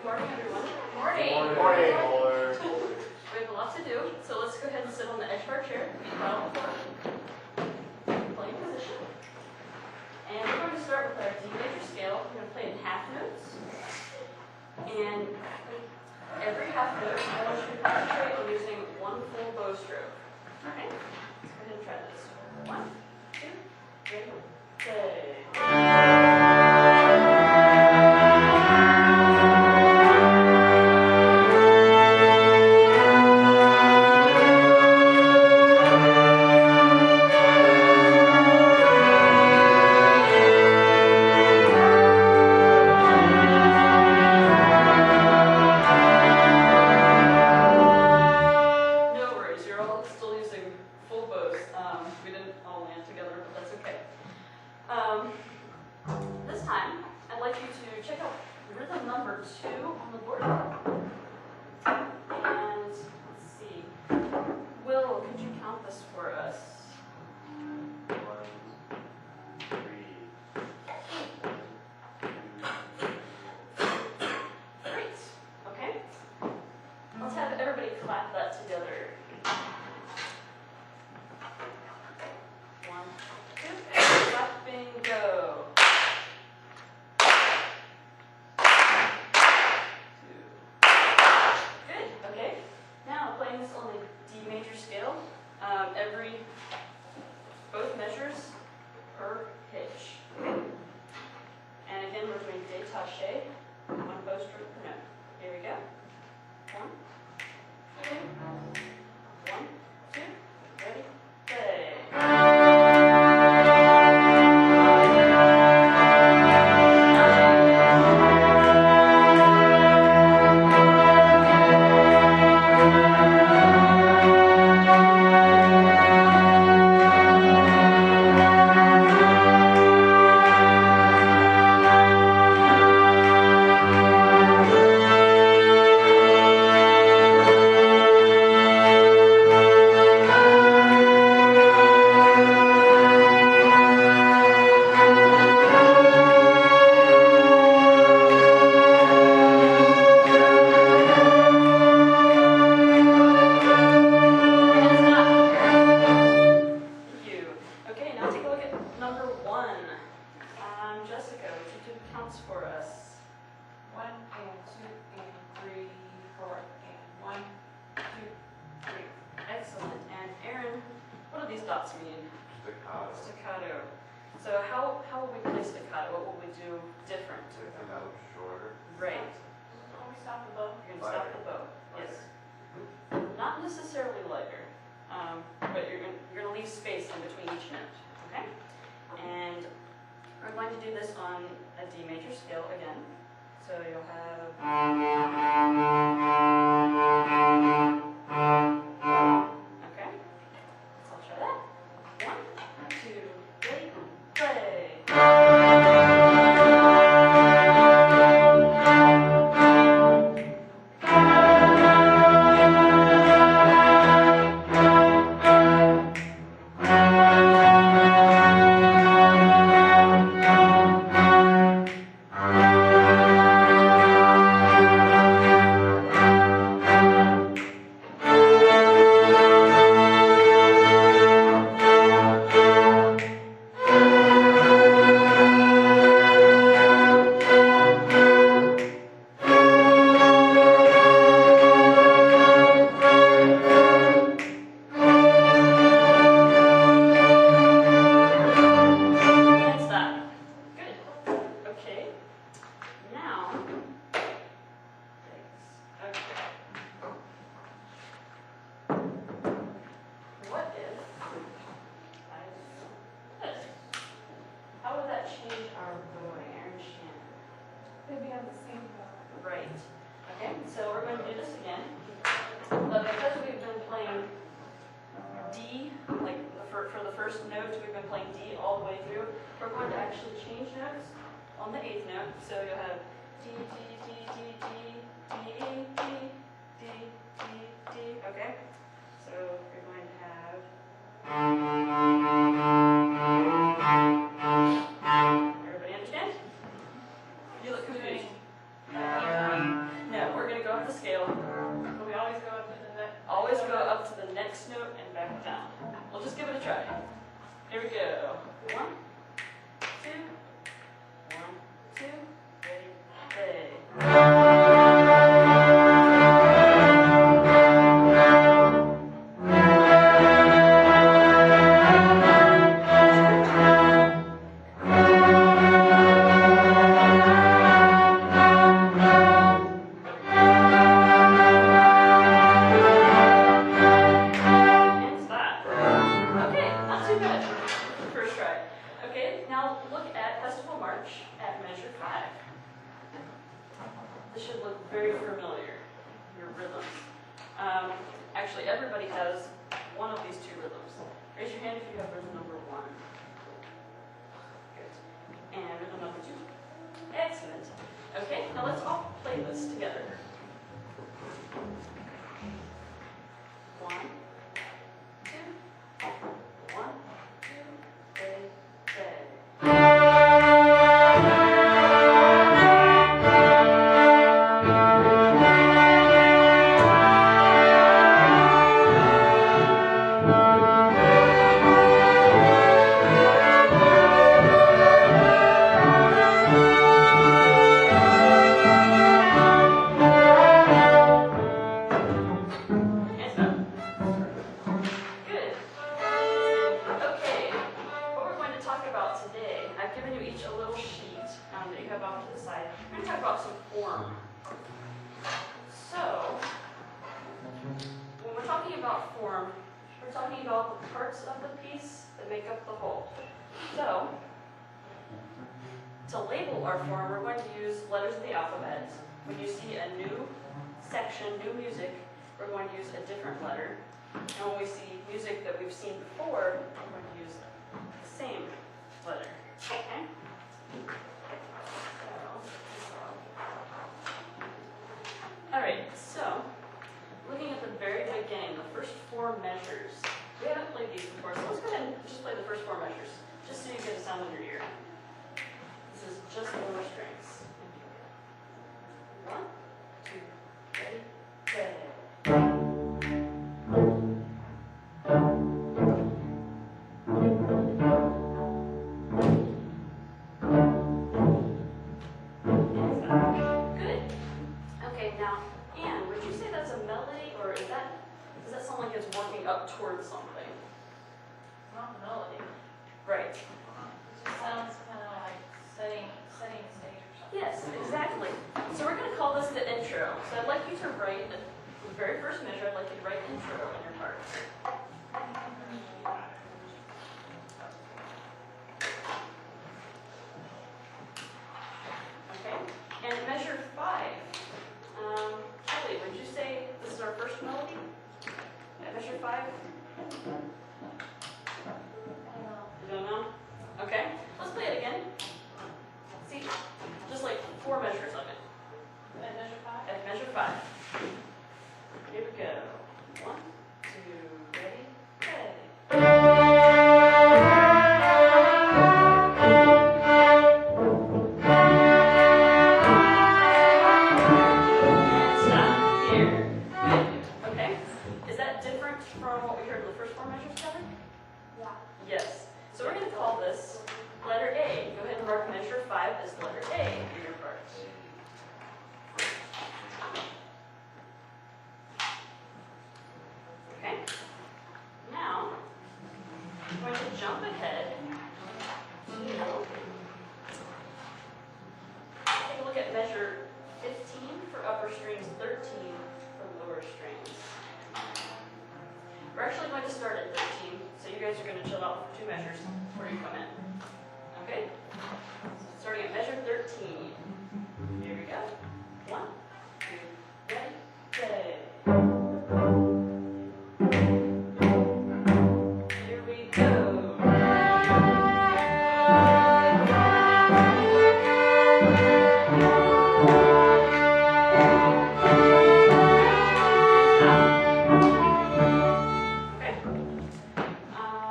morning, everyone. Morning. Morning. We have a lot to do, so let's go ahead and sit on the edge of our chair, feet flat on the floor, playing position. And we're going to start with our D major scale. We're going to play in half notes. And every half note, I want you to concentrate on using one full bow stroke. Alright? Let's go ahead and try this. 1, 2, 3, play. This time, I'd like you to check out rhythm number 2 on the board. And let's see. Will, could you count this for us? 1, 3, 1, 2, 3. Great. Okay. Let's have everybody clap that together. 1, 2, and clapping, go. 2. Good. Okay. Now playing this on the D major scale. Both measures per pitch. And again, we're doing détaché, one bow stroke per note. Here we go. 1, 2, 1, 2, ready, play. Jessica, would you do counts for us? 1 and 2 and 3, 4 and 1, 2, 3. Excellent. And Aaron, what do these dots mean? Staccato. Staccato. So how will we play staccato? What will we do different? A note shorter. Right. Can we stop the bow? You're going to stop the bow. Yes. Not necessarily lighter, but you're going to leave space in between each note. Okay? And we're going to do this on a D major scale again. So you'll have. Okay. So I'll try that. 1, 2, ready, play. They'd be on the same bow. Right. Okay, so we're going to do this again. But because we've been playing D, like for the first note, we've been playing D all the way through, we're going to actually change notes on the 8th note. So you'll have D, D, D, D, D, D, D, D, D, D, okay? So you're going to have. Everybody understand? You look confused. This should look very familiar, your rhythms. Actually, everybody has one of these two rhythms. Raise your hand if you have rhythm number 1. Good. And rhythm number 2. Excellent. Okay, now let's all play this together. 1, 2, 1, 2, 3, 4. Hands up. Good. Okay, what we're going to talk about today, I've given you each a little sheet that you have off to the side. We're going to talk about some form. So, when we're talking about form, we're talking about the parts of the piece that make up the whole. So, to label our form, we're going to use letters of the alphabet. When you see a new section, new music, we're going to use a different letter. And when we see music that we've seen before, we're going to use the same letter. Okay? Alright, so, looking at the very beginning, the first 4 measures. We haven't played these before, so let's go ahead and just play the first 4 measures, just so you get a sound in your ear. This is just lower strings. 1, 2, 3, 4. Good. Okay, now, Anne, would you say that's a melody, or does that sound like it's working up towards something? Not the melody. Right. It just sounds kind of like setting the stage or something. Yes, exactly. So we're going to call this the intro. So I'd like you to write the very first measure. I'd like you to write intro in